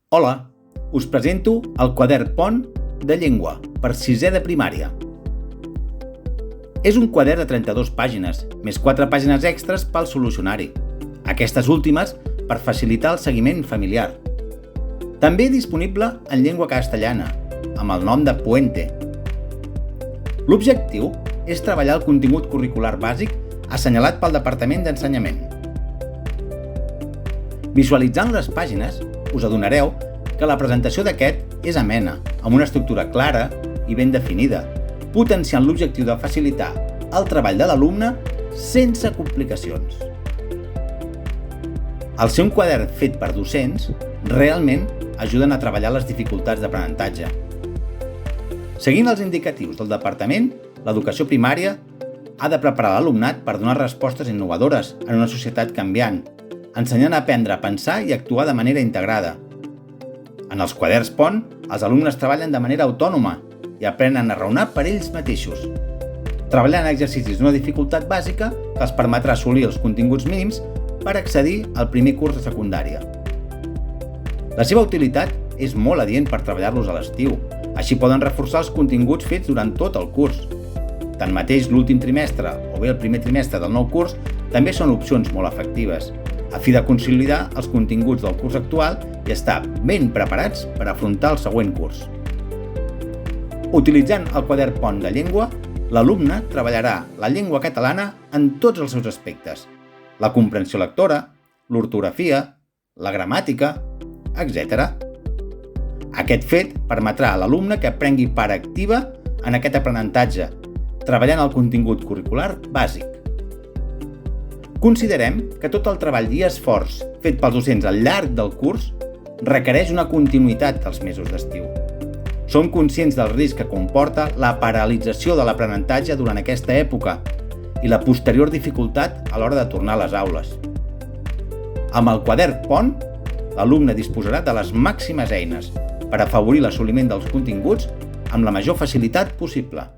Hola, us presento el quadern Pont de llengua per sisè de primària. És un quadern de 32 pàgines, més 4 pàgines extres pel solucionari. Aquestes últimes per facilitar el seguiment familiar. També disponible en llengua castellana, amb el nom de Puente. L'objectiu és treballar el contingut curricular bàsic assenyalat pel Departament d'Ensenyament. Visualitzant les pàgines, us adonareu que la presentació d'aquest és amena, amb una estructura clara i ben definida, potenciant l'objectiu de facilitar el treball de l'alumne sense complicacions. Al ser un quadern fet per docents, realment ajuden a treballar les dificultats d'aprenentatge. Seguint els indicatius del Departament, l'educació primària ha de preparar l'alumnat per donar respostes innovadores en una societat canviant, ensenyant a aprendre a pensar i actuar de manera integrada. En els quaderns Pont, els alumnes treballen de manera autònoma i aprenen a raonar per ells mateixos, treballant exercicis d'una dificultat bàsica que els permetrà assolir els continguts mínims per accedir al primer curs de secundària. La seva utilitat és molt adient per treballar-los a l'estiu, així poden reforçar els continguts fets durant tot el curs. Tanmateix, l'últim trimestre o bé el primer trimestre del nou curs també són opcions molt efectives, a fi de consolidar els continguts del curs actual i estar ben preparats per afrontar el següent curs. Utilitzant el quadern Pont de llengua, l'alumne treballarà la llengua catalana en tots els seus aspectes: la comprensió lectora, l'ortografia, la gramàtica, etc. Aquest fet permetrà a l'alumne que aprengui part activa en aquest aprenentatge, treballant el contingut curricular bàsic. Considerem que tot el treball i esforç fet pels docents al llarg del curs requereix una continuïtat dels mesos d'estiu. Som conscients del risc que comporta la paralització de l'aprenentatge durant aquesta època i la posterior dificultat a l'hora de tornar a les aules. Amb el quadern Pont, l'alumne disposarà de les màximes eines per afavorir l'assoliment dels continguts amb la major facilitat possible.